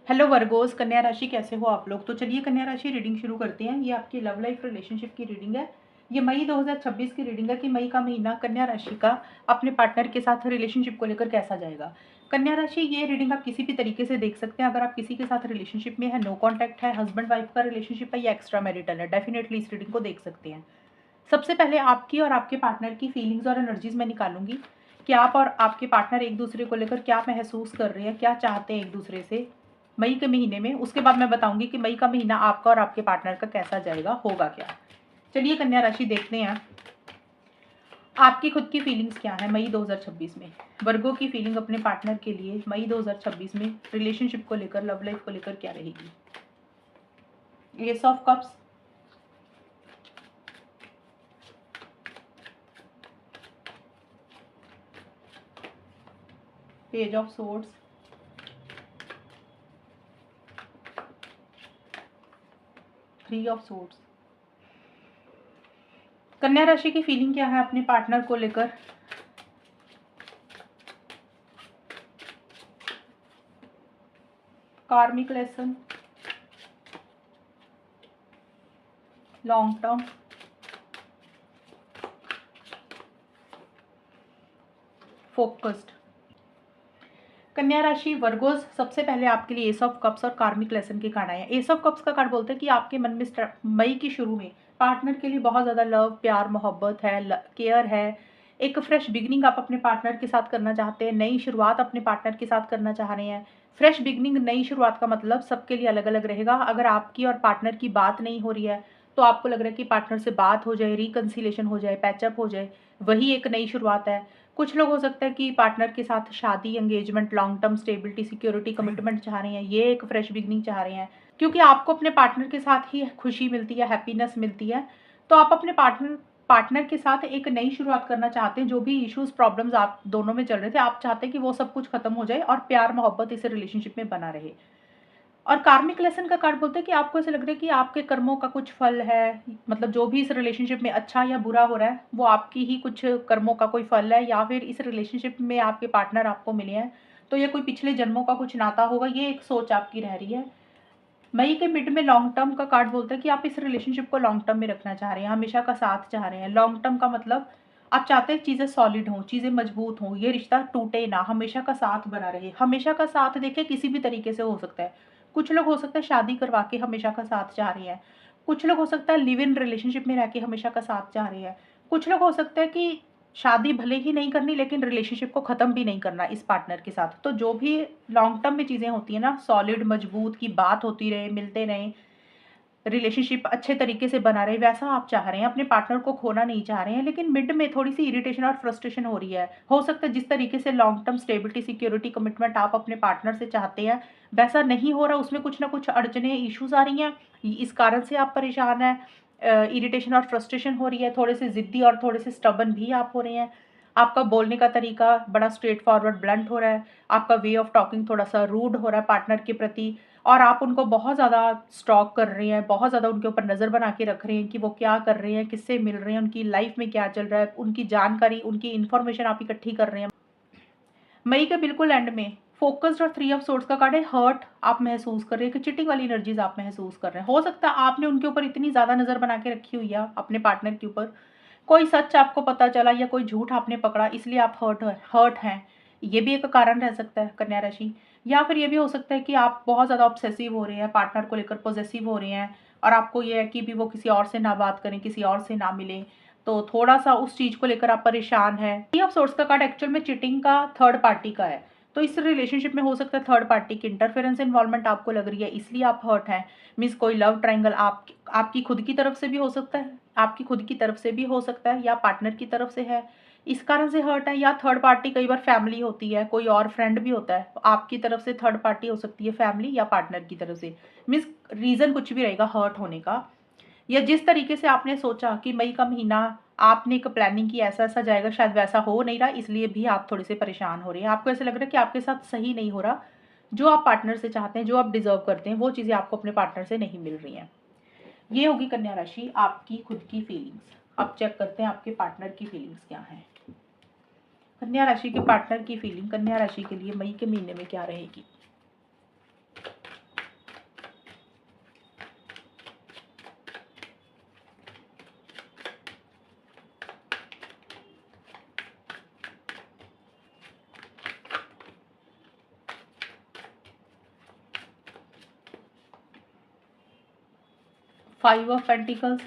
Hello Virgo's, कन्या राशि कैसे हो आप लोग। तो चलिए कन्या राशि रीडिंग शुरू करते हैं। ये आपकी लव लाइफ रिलेशनशिप की रीडिंग है। ये मई 2026 की रीडिंग है कि मई का महीना कन्या राशि का अपने पार्टनर के साथ रिलेशनशिप को लेकर कैसा जाएगा। कन्या राशि, ये रीडिंग आप किसी भी तरीके से देख सकते हैं। अगर आप किसी के साथ रिलेशनशिप में है, नो कॉन्टैक्ट है, हस्बैंड वाइफ का रिलेशनशिप है या एक्स्ट्रा मैरिटल है, डेफिनेटली इस रीडिंग को देख सकते हैं। सबसे पहले आपकी और आपके पार्टनर की फीलिंग्स और एनर्जीज मैं निकालूंगी कि आप और आपके पार्टनर एक दूसरे को लेकर क्या महसूस कर रहे हैं, क्या चाहते हैं एक दूसरे से मई के महीने में। उसके बाद मैं बताऊंगी कि मई का महीना आपका और आपके पार्टनर का कैसा जाएगा, होगा क्या। चलिए कन्या राशि देखते हैं आपकी खुद की फीलिंग्स क्या है मई 2026 में। वर्गों की फीलिंग अपने पार्टनर के लिए मई 2026 में रिलेशनशिप को लेकर, लव लाइफ को लेकर क्या रहेगी। S of cups, page of swords, three of swords. कन्या राशि की फीलिंग क्या है अपने पार्टनर को लेकर। कार्मिक लेसन, लॉन्ग टर्म, फोकस्ड। कन्या राशि वर्गोस, सबसे पहले आपके लिए एस ऑफ कप्स और कार्मिक लेसन के कार्ड आए हैं। एस ऑफ कप्स का कार्ड बोलते हैं कि आपके मन में मई की शुरू में पार्टनर के लिए बहुत ज़्यादा लव, प्यार, मोहब्बत है, केयर है। एक फ्रेश बिगिनिंग आप अपने पार्टनर के साथ करना चाहते हैं, नई शुरुआत अपने पार्टनर के साथ करना चाह रहे हैं। फ्रेश बिगिनिंग, नई शुरुआत का मतलब सबके लिए अलग अलग रहेगा। अगर आपकी और पार्टनर की बात नहीं हो रही है तो आपको लग रहा है कि पार्टनर से बात हो जाए, रिकन्सिलेशन हो जाए, पैचअप हो जाए, वही एक नई शुरुआत है। कुछ लोग हो सकता है कि पार्टनर के साथ शादी, engagement, long term stability, security, commitment चाह रहे हैं। ये एक फ्रेश बिगनिंग चाह रहे हैं क्योंकि आपको अपने पार्टनर के साथ ही खुशी मिलती है, हैप्पीनेस मिलती है। तो आप अपने पार्टनर के साथ एक नई शुरुआत करना चाहते हैं। जो भी इश्यूज, प्रॉब्लम्स आप दोनों में चल रहे थे, आप चाहते हैं कि वो सब कुछ खत्म हो जाए और प्यार, मोहब्बत इस रिलेशनशिप में बना रहे। और कार्मिक लेसन का कार्ड बोलते हैं कि आपको ऐसा लग रहा है कि आपके कर्मों का कुछ फल है। मतलब जो भी इस रिलेशनशिप में अच्छा या बुरा हो रहा है वो आपकी ही कुछ कर्मों का कोई फल है, या फिर इस रिलेशनशिप में आपके पार्टनर आपको मिले हैं तो ये कोई पिछले जन्मों का कुछ नाता होगा। ये एक सोच आपकी रह रही है। मई के मिड में लॉन्ग टर्म का कार्ड बोलता है कि आप इस रिलेशनशिप को लॉन्ग टर्म में रखना चाह रहे हैं, हमेशा का साथ चाह रहे हैं। लॉन्ग टर्म का मतलब आप चाहते हैं चीज़ें सॉलिड हों, चीज़ें मजबूत हों, ये रिश्ता टूटे ना, हमेशा का साथ बना रहे। हमेशा का साथ देखिए किसी भी तरीके से हो सकता है। कुछ लोग हो सकता है शादी करवा के हमेशा का साथ चाह रहे हैं। कुछ लोग हो सकता है लिव इन रिलेशनशिप में रह के हमेशा का साथ चाह रहे हैं। कुछ लोग हो सकता है कि शादी भले ही नहीं करनी लेकिन रिलेशनशिप को ख़त्म भी नहीं करना इस पार्टनर के साथ। तो जो भी लॉन्ग टर्म में चीज़ें होती हैं ना, सॉलिड, मजबूत, की बात होती रहे, मिलते रहें, रिलेशनशिप अच्छे तरीके से बना रहे, वैसा आप चाह रहे हैं। अपने पार्टनर को खोना नहीं चाह रहे हैं। लेकिन मिड में थोड़ी सी इरिटेशन और फ्रस्ट्रेशन हो रही है। हो सकता है जिस तरीके से long term stability, security, commitment आप अपने पार्टनर से चाहते हैं वैसा नहीं हो रहा। उसमें कुछ ना कुछ अड़चने, इश्यूज आ रही हैं। इस कारण से आप परेशान हैं। इरिटेशन और फ्रस्ट्रेशन हो रही है। थोड़े से ज़िद्दी और थोड़े से स्टबन भी आप हो रहे हैं। आपका बोलने का तरीका बड़ा स्ट्रेट फॉरवर्ड, ब्लंट हो रहा है। आपका वे ऑफ टॉकिंग थोड़ा सा रूड हो रहा है पार्टनर के प्रति। और आप उनको बहुत ज़्यादा स्टॉक कर रहे हैं, बहुत ज़्यादा उनके ऊपर नज़र बना के रख रहे हैं कि वो क्या कर रहे हैं, किससे मिल रहे हैं, उनकी लाइफ में क्या चल रहा है, उनकी जानकारी, उनकी इन्फॉर्मेशन आप इकट्ठी कर रहे हैं। मई के बिल्कुल एंड में फोकस्ड और थ्री ऑफ सोर्ड्स का कार्ड है। हर्ट आप महसूस कर रहे हैं कि चीटिंग वाली एनर्जीज आप महसूस कर रहे हैं। हो सकता है आपने उनके ऊपर इतनी ज़्यादा नज़र बना के रखी हुई है अपने पार्टनर के ऊपर, कोई सच आपको पता चला या कोई झूठ आपने पकड़ा, इसलिए आप हर्ट हैं। ये भी एक कारण रह सकता है कन्या राशि। या फिर ये भी हो सकता है कि आप बहुत ज़्यादा ऑब्सेसिव हो रहे हैं, पार्टनर को लेकर पॉजेसिव हो रहे हैं और आपको ये है कि भी वो किसी और से ना बात करें, किसी और से ना मिलें। तो थोड़ा सा उस चीज़ को लेकर आप परेशान हैं। थ्री ऑफ सोर्ड्स का कार्ड एक्चुअल में चीटिंग का, थर्ड पार्टी का है। तो इस रिलेशनशिप में हो सकता है थर्ड पार्टी की इंटरफेरेंस, इन्वॉल्वमेंट आपको लग रही है, इसलिए आप हर्ट हैं। मीन्स कोई लव ट्रायंगल आपकी खुद की तरफ से भी हो सकता है, आपकी खुद की तरफ से भी हो सकता है, या पार्टनर की तरफ से है, इस कारण से हर्ट है। या थर्ड पार्टी कई बार फैमिली होती है, कोई और फ्रेंड भी होता है, तो आपकी तरफ से थर्ड पार्टी हो सकती है, फैमिली या पार्टनर की तरफ से। मीन्स रीज़न कुछ भी रहेगा हर्ट होने का। या जिस तरीके से आपने सोचा कि मई का महीना आपने एक प्लानिंग की ऐसा ऐसा जाएगा, शायद वैसा हो नहीं रहा, इसलिए भी आप थोड़े से परेशान हो रहे हैं। आपको ऐसा लग रहा है कि आपके साथ सही नहीं हो रहा। जो आप पार्टनर से चाहते हैं, जो आप डिजर्व करते हैं, वो चीज़ें आपको अपने पार्टनर से नहीं मिल रही हैं। ये होगी कन्या राशि आपकी खुद की फीलिंग्स। अब चेक करते हैं आपके पार्टनर की फीलिंग्स क्या हैं। कन्या राशि के पार्टनर की फीलिंग कन्या राशि के लिए मई के महीने में क्या रहेगी। Five of pentacles,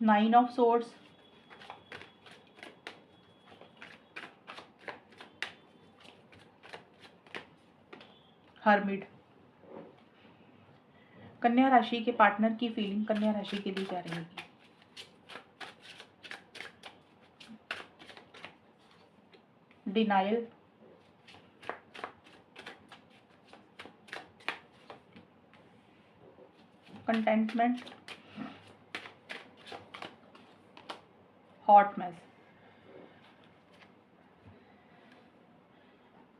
nine of swords, hermit. कन्या राशि के पार्टनर की फीलिंग कन्या राशि के लिए क्या रहेगी? Denial, contentment, hot mess.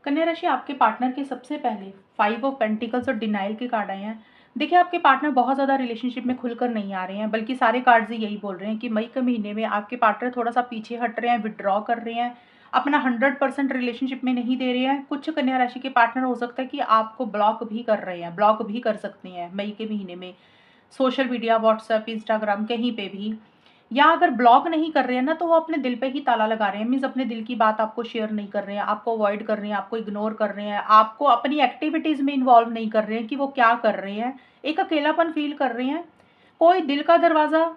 कन्या राशि आपके पार्टनर के सबसे पहले फाइव ऑफ पेंटिकल्स और डिनाइल के कार्ड आए हैं। देखिए, आपके पार्टनर बहुत ज़्यादा रिलेशनशिप में खुलकर नहीं आ रहे हैं, बल्कि सारे कार्ड्स ही यही बोल रहे हैं कि मई के महीने में आपके पार्टनर थोड़ा सा पीछे हट रहे हैं, विड्रॉ कर रहे हैं, अपना 100% रिलेशनशिप में नहीं दे रहे हैं। कुछ कन्या राशि के पार्टनर हो सकता है कि आपको ब्लॉक भी कर रहे हैं, ब्लॉक भी कर सकते हैं मई के महीने में, सोशल मीडिया, व्हाट्सएप, इंस्टाग्राम, कहीं पे भी। या अगर ब्लॉक नहीं कर रहे हैं ना, तो वो अपने दिल पे ही ताला लगा रहे हैं, मीन्स अपने दिल की बात आपको शेयर नहीं कर रहे हैं, आपको अवॉइड कर रहे हैं, आपको इग्नोर कर रहे हैं, आपको अपनी एक्टिविटीज़ में इन्वॉल्व नहीं कर रहे हैं कि वो क्या कर रहे हैं। एक अकेलापन फील कर रहे हैं। कोई दिल का दरवाज़ा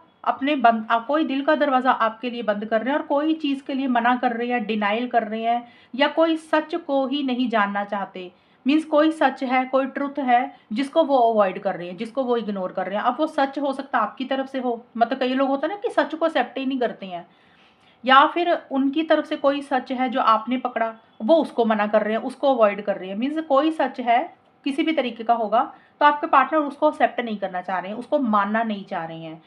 कोई दिल का दरवाज़ा आपके लिए बंद कर रहे हैं और कोई चीज़ के लिए मना कर रहे हैं, डिनाइल कर रहे हैं, या कोई सच को ही नहीं जानना चाहते। मीन्स कोई सच है, कोई ट्रुथ है जिसको वो अवॉइड कर रहे हैं, जिसको वो इग्नोर कर रहे हैं। अब वो सच हो सकता है आपकी तरफ से हो, मतलब कई लोग होते हैं ना कि सच को एक्सेप्ट ही नहीं करते हैं, या फिर उनकी तरफ से कोई सच है जो आपने पकड़ा, वो उसको मना कर रहे हैं, उसको अवॉइड कर रहे हैं। मीन्स कोई सच है, किसी भी तरीके का होगा, तो आपके पार्टनर उसको एक्सेप्ट नहीं करना चाह रहे हैं, उसको मानना नहीं चाह रहे हैं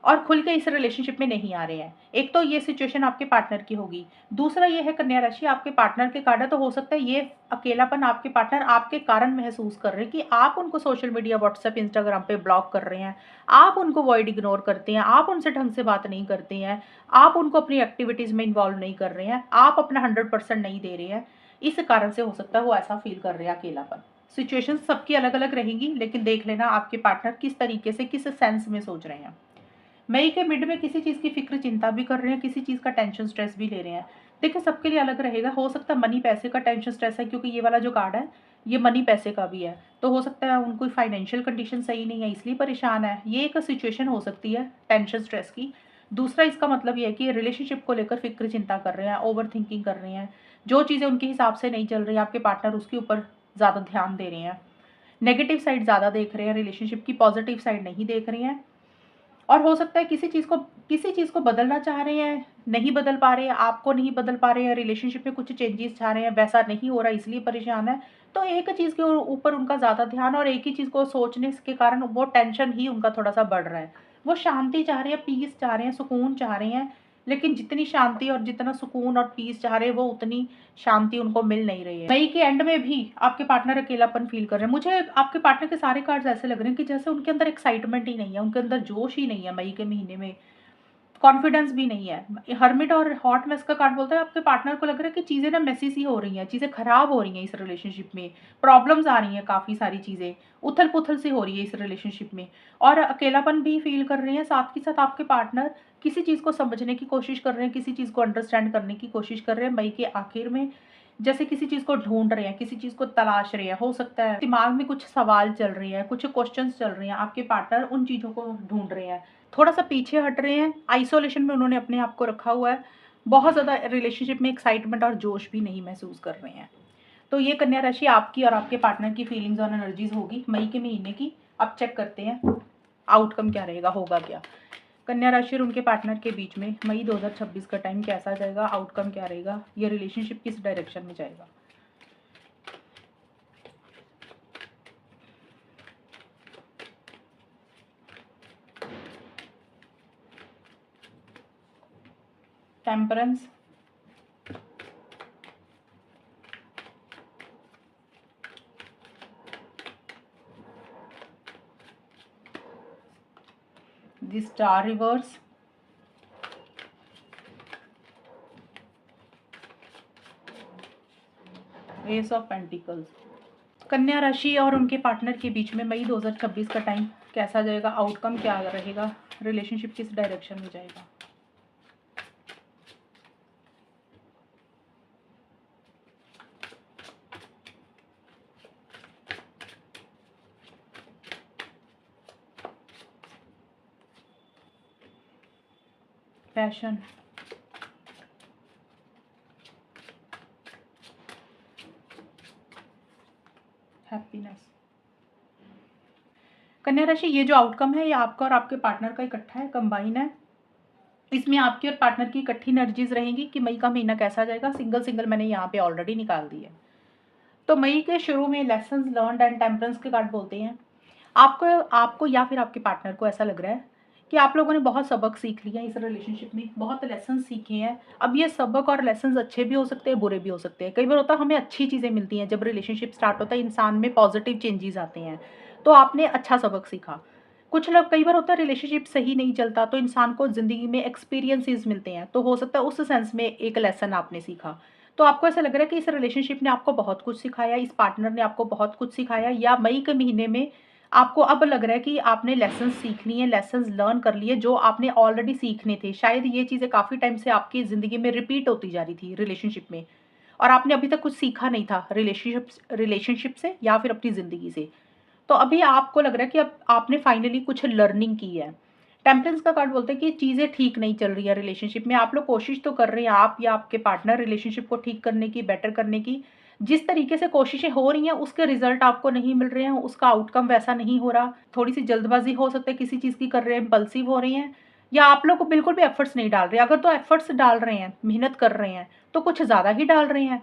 और खुल के इस रिलेशनशिप में नहीं आ रहे हैं। एक तो ये सिचुएशन आपके पार्टनर की होगी। दूसरा ये है, कन्या राशि आपके पार्टनर के कारण, तो हो सकता है ये अकेलापन आपके पार्टनर आपके कारण महसूस कर रहे हैं कि आप उनको सोशल मीडिया, व्हाट्सएप, इंस्टाग्राम पे ब्लॉक कर रहे हैं, आप उनको अवॉइड इग्नोर करते हैं, आप उनसे ढंग से बात नहीं करते हैं, आप उनको अपनी एक्टिविटीज़ में इन्वॉल्व नहीं कर रहे हैं, आप अपना 100% नहीं दे रहे हैं। इस कारण से हो सकता है वो ऐसा फील कर रहे हैं, अकेलापन। सिचुएशन सबकी अलग अलग रहेंगी, लेकिन देख लेना आपके पार्टनर किस तरीके से, किस सेंस में सोच रहे हैं। मई के मिड में किसी चीज़ की फिक्र चिंता भी कर रहे हैं, किसी चीज़ का टेंशन स्ट्रेस भी ले रहे हैं। देखिए, सबके लिए अलग रहेगा। हो सकता है मनी पैसे का टेंशन स्ट्रेस है, क्योंकि ये वाला जो कार्ड है ये मनी पैसे का भी है, तो हो सकता है उनको फाइनेंशियल कंडीशन सही नहीं है, इसलिए परेशान है। ये एक सिचुएशन हो सकती है टेंशन स्ट्रेस की। दूसरा इसका मतलब ये है कि रिलेशनशिप को लेकर फिक्र चिंता कर रहे हैं, ओवर थिंकिंग कर रहे हैं, जो चीज़ें उनके हिसाब से नहीं चल रही, आपके पार्टनर उसके ऊपर ज़्यादा ध्यान दे रहे हैं, नेगेटिव साइड ज़्यादा देख रहे हैं, रिलेशनशिप की पॉजिटिव साइड नहीं देख रहे हैं। और हो सकता है किसी चीज़ को बदलना चाह रहे हैं, नहीं बदल पा रहे हैं, आपको नहीं बदल पा रहे हैं, रिलेशनशिप में कुछ चेंजेस चाह रहे हैं, वैसा नहीं हो रहा, इसलिए परेशान है। तो एक चीज़ के ऊपर उनका ज़्यादा ध्यान और एक ही चीज़ को सोचने के कारण वो टेंशन ही उनका थोड़ा-सा बढ़ रहा है। वो शांति चाह रहे हैं, पीस चाह रहे हैं, सुकून चाह रहे हैं, लेकिन जितनी शांति और जितना सुकून और पीस चाह रहे हैं, वो उतनी शांति उनको मिल नहीं रही है। मई के एंड में भी आपके पार्टनर अकेलापन फील कर रहे हैं। मुझे आपके पार्टनर के सारे कार्ड्स ऐसे लग रहे हैं कि जैसे उनके अंदर एक्साइटमेंट ही नहीं है, उनके अंदर जोश ही नहीं है, मई के महीने में कॉन्फिडेंस भी नहीं है। हर्मिट और हॉट मेस का कार्ड बोलता है आपके पार्टनर को लग रहा है कि चीज़ें ना मेसी सी हो रही हैं, चीज़ें खराब हो रही हैं इस रिलेशनशिप में, प्रॉब्लम्स आ रही हैं, काफ़ी सारी चीज़ें उथल पुथल सी हो रही है इस रिलेशनशिप में, और अकेलापन भी फील कर रहे हैं। साथ ही साथ आपके पार्टनर किसी चीज़ को समझने की कोशिश कर रहे हैं, किसी चीज़ को अंडरस्टैंड करने की कोशिश कर रहे हैं मई के आखिर में, जैसे किसी चीज़ को ढूंढ रहे हैं, किसी चीज़ को तलाश रहे हैं। हो सकता है दिमाग में कुछ सवाल चल रहे हैं, कुछ क्वेश्चंस चल रहे हैं, आपके पार्टनर उन चीज़ों को ढूंढ रहे हैं, थोड़ा सा पीछे हट रहे हैं, आइसोलेशन में उन्होंने अपने आप को रखा हुआ है, बहुत ज़्यादा रिलेशनशिप में एक्साइटमेंट और जोश भी नहीं महसूस कर रहे हैं। तो ये कन्या राशि आपकी और आपके पार्टनर की फीलिंग्स और एनर्जीज होगी मई के महीने की। अब चेक करते हैं आउटकम क्या रहेगा, होगा क्या। कन्या राशि और उनके पार्टनर के बीच में मई 2026 का टाइम कैसा जाएगा, आउटकम क्या रहेगा, ये रिलेशनशिप किस डायरेक्शन में जाएगा। Temperance, the star reverse, S of pentacles. कन्या राशि और उनके पार्टनर के बीच में मई 2026 का टाइम कैसा जाएगा, आउटकम क्या रहेगा, रिलेशनशिप किस डायरेक्शन में जाएगा। Passion, happiness. कन्या राशि, ये जो आउटकम है ये आपका और आपके पार्टनर का इकट्ठा है, कंबाइन है। इसमें आपकी और पार्टनर की इकट्ठी एनर्जीज रहेंगी कि मई का महीना कैसा जाएगा। सिंगल सिंगल मैंने यहाँ पे ऑलरेडी निकाल दी है। तो मई के शुरू में लेसन्स लर्नड एंड टेम्परेंस के कार्ड बोलते हैं। आपको आपको या फिर आपके पार्टनर को ऐसा लग रहा है कि आप लोगों ने बहुत सबक सीख लिया इस रिलेशनशिप में, बहुत लेसन सीखे हैं। अब ये सबक और लेसन अच्छे भी हो सकते हैं, बुरे भी हो सकते हैं। कई बार होता है हमें अच्छी चीज़ें मिलती हैं, जब रिलेशनशिप स्टार्ट होता है इंसान में पॉजिटिव चेंजेस आते हैं, तो आपने अच्छा सबक सीखा। कुछ लोग, कई बार होता है रिलेशनशिप सही नहीं चलता तो इंसान को ज़िंदगी में एक्सपीरियंसेस मिलते हैं, तो हो सकता है उस सेंस में एक लेसन आपने सीखा। तो आपको ऐसा लग रहा है कि इस रिलेशनशिप ने आपको बहुत कुछ सिखाया, इस पार्टनर ने आपको बहुत कुछ सिखाया, या मई के महीने में आपको अब लग रहा है कि आपने लेसन्स सीख लिए, लेसन्स लर्न कर लिए जो आपने ऑलरेडी सीखने थे। शायद ये चीज़ें काफ़ी टाइम से आपकी ज़िंदगी में रिपीट होती जा रही थी रिलेशनशिप में, और आपने अभी तक कुछ सीखा नहीं था रिलेशनशिप से या फिर अपनी ज़िंदगी से। तो अभी आपको लग रहा है कि अब आपने फाइनली कुछ लर्निंग की है। टेम्परेंस का कार्ड बोलते हैं कि चीज़ें ठीक नहीं चल रही है रिलेशनशिप में। आप लोग कोशिश तो कर रहे हैं, आप या आपके पार्टनर, रिलेशनशिप को ठीक करने की, बेटर करने की। जिस तरीके से कोशिशें हो रही हैं उसके रिजल्ट आपको नहीं मिल रहे हैं, उसका आउटकम वैसा नहीं हो रहा। थोड़ी सी जल्दबाजी हो सकता है किसी चीज़ की कर रहे हैं, इम्पल्सिव हो रही हैं, या आप लोग को बिल्कुल भी एफर्ट्स नहीं डाल रहे। अगर तो एफर्ट्स डाल रहे हैं, मेहनत कर रहे हैं, तो कुछ ज़्यादा ही डाल रहे हैं,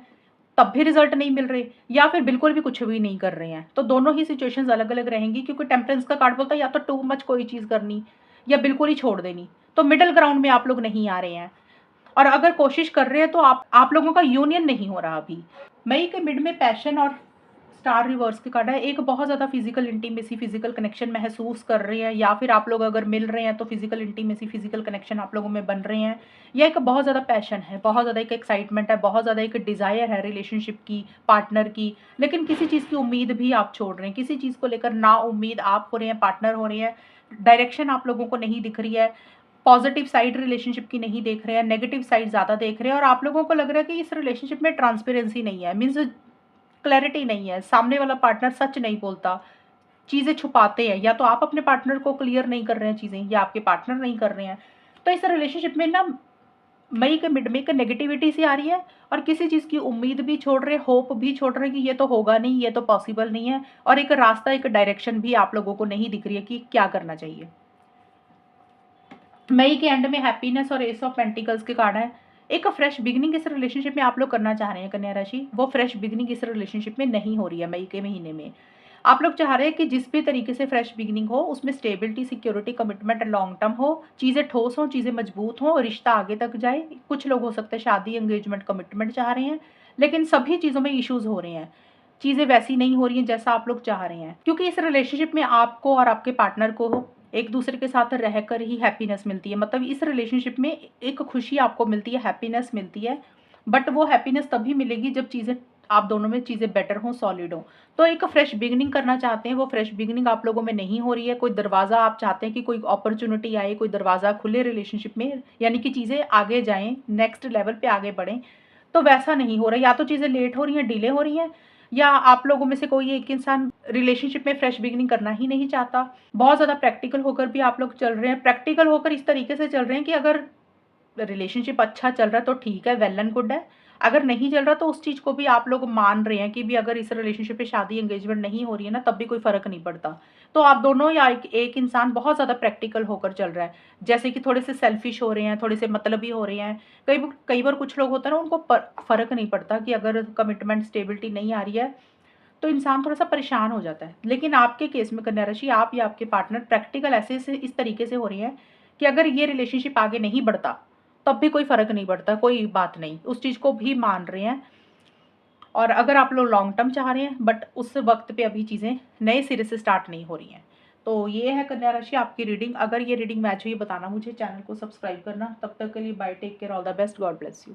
तब भी रिजल्ट नहीं मिल रहे, या फिर बिल्कुल भी कुछ भी नहीं कर रहे हैं। तो दोनों ही सिचुएशंस अलग-अलग रहेंगी, क्योंकि टेम्परेंस का कार्ड बोलता है या तो टू मच कोई चीज़ करनी या बिल्कुल ही छोड़ देनी। तो मिडल ग्राउंड में आप लोग नहीं आ रहे हैं, और अगर कोशिश कर रहे हैं तो आप लोगों का यूनियन नहीं हो रहा अभी। मई के मिड में पैशन और स्टार रिवर्स के कार्ड है। एक बहुत ज़्यादा फिजिकल इंटीमेसी, फिजिकल कनेक्शन महसूस कर रहे हैं, या फिर आप लोग अगर मिल रहे हैं तो फिजिकल इंटीमेसी, फिजिकल कनेक्शन आप लोगों में बन रहे हैं। या एक बहुत ज़्यादा पैशन है, बहुत ज़्यादा एक एक्साइटमेंट है, बहुत ज़्यादा एक डिज़ायर है रिलेशनशिप की, पार्टनर की। लेकिन किसी चीज़ की उम्मीद भी आप छोड़ रहे हैं, किसी चीज़ को लेकर ना उम्मीद आप हो रहे हैं, पार्टनर हो रहे हैं। डायरेक्शन आप लोगों को नहीं दिख रही है, पॉजिटिव साइड रिलेशनशिप की नहीं देख रहे हैं, नेगेटिव साइड ज़्यादा देख रहे हैं, और आप लोगों को लग रहा है कि इस रिलेशनशिप में ट्रांसपेरेंसी नहीं है, मीन्स क्लैरिटी नहीं है। सामने वाला पार्टनर सच नहीं बोलता, चीज़ें छुपाते हैं, या तो आप अपने पार्टनर को क्लियर नहीं कर रहे हैं चीज़ें, या आपके पार्टनर नहीं कर रहे हैं। तो इस रिलेशनशिप में ना मई के मिड में एक नेगेटिविटी सी आ रही है, और किसी चीज़ की उम्मीद भी छोड़ रहे, होप भी छोड़ रहे कि ये तो होगा नहीं, ये तो पॉसिबल नहीं है, और एक रास्ता, एक डायरेक्शन भी आप लोगों को नहीं दिख रही है कि क्या करना चाहिए। मई के एंड में हैप्पीनेस और एस ऑफ पेंटिकल्स के कार्ड है। एक फ्रेश बिगिनिंग इस रिलेशनशिप में आप लोग करना चाह रहे हैं कन्या राशि, वो फ्रेश बिगिनिंग इस रिलेशनशिप में नहीं हो रही है मई के महीने में। आप लोग चाह रहे हैं कि जिस भी तरीके से फ्रेश बिगिनिंग हो उसमें stability, security, commitment long term हो, चीज़ें ठोस हो, चीज़ें मजबूत हो, रिश्ता आगे तक जाए। कुछ लोग हो सकते हैं शादी, एंगेजमेंट, कमिटमेंट चाह रहे हैं, लेकिन सभी चीज़ों में इश्यूज हो रहे हैं, चीज़ें वैसी नहीं हो रही हैं जैसा आप लोग चाह रहे हैं। क्योंकि इस रिलेशनशिप में आपको और आपके पार्टनर को एक दूसरे के साथ रहकर ही हैप्पीनेस मिलती है। मतलब इस रिलेशनशिप में एक खुशी आपको मिलती है, हैप्पीनेस मिलती है, बट वो हैप्पीनेस तभी मिलेगी जब चीज़ें, आप दोनों में चीज़ें बेटर हों, सॉलिड हों। तो एक फ्रेश बिगिनिंग करना चाहते हैं, वो फ्रेश बिगिनिंग आप लोगों में नहीं हो रही है। कोई दरवाज़ा आप चाहते हैं कि कोई अपॉर्चुनिटी आए, कोई दरवाज़ा खुले रिलेशनशिप में, यानी कि चीज़ें आगे जाएँ, नेक्स्ट लेवल पे आगे बढ़ें, तो वैसा नहीं हो रहा है। या तो चीज़ें लेट हो रही हैं, डिले हो रही हैं, या आप लोगों में से कोई एक इंसान रिलेशनशिप में फ्रेश बिगिनिंग करना ही नहीं चाहता। बहुत ज़्यादा प्रैक्टिकल होकर भी आप लोग चल रहे हैं। प्रैक्टिकल होकर इस तरीके से चल रहे हैं कि अगर रिलेशनशिप अच्छा चल रहा है तो ठीक है, वेल एंड गुड है। अगर नहीं चल रहा तो उस चीज़ को भी आप लोग मान रहे हैं कि भी अगर इस रिलेशनशिप पे शादी, एंगेजमेंट नहीं हो रही है ना, तब भी कोई फ़र्क नहीं पड़ता। तो आप दोनों या एक इंसान बहुत ज़्यादा प्रैक्टिकल होकर चल रहा है। जैसे कि थोड़े से सेल्फिश हो रहे हैं, थोड़े से मतलबी हो रहे हैं। कई बार कुछ लोग होते हैं ना, उनको फ़र्क नहीं पड़ता कि अगर कमिटमेंट, स्टेबिलिटी नहीं आ रही है, तो इंसान थोड़ा-सा परेशान हो जाता है। लेकिन आपके केस में कन्या राशि, आप या आपके पार्टनर प्रैक्टिकल ऐसे से इस तरीके से हो रही है कि अगर ये रिलेशनशिप आगे नहीं बढ़ता, तब भी कोई फ़र्क नहीं पड़ता, कोई बात नहीं। उस चीज़ को भी मान रहे हैं, और अगर आप लोग लॉन्ग टर्म चाह रहे हैं, बट उस वक़्त पे अभी चीज़ें नए सिरे से स्टार्ट नहीं हो रही हैं। तो ये है कन्या राशि आपकी रीडिंग। अगर ये रीडिंग मैच हुई बताना मुझे, चैनल को सब्सक्राइब करना। तब तक के लिए bye, take care, all the best, God bless you.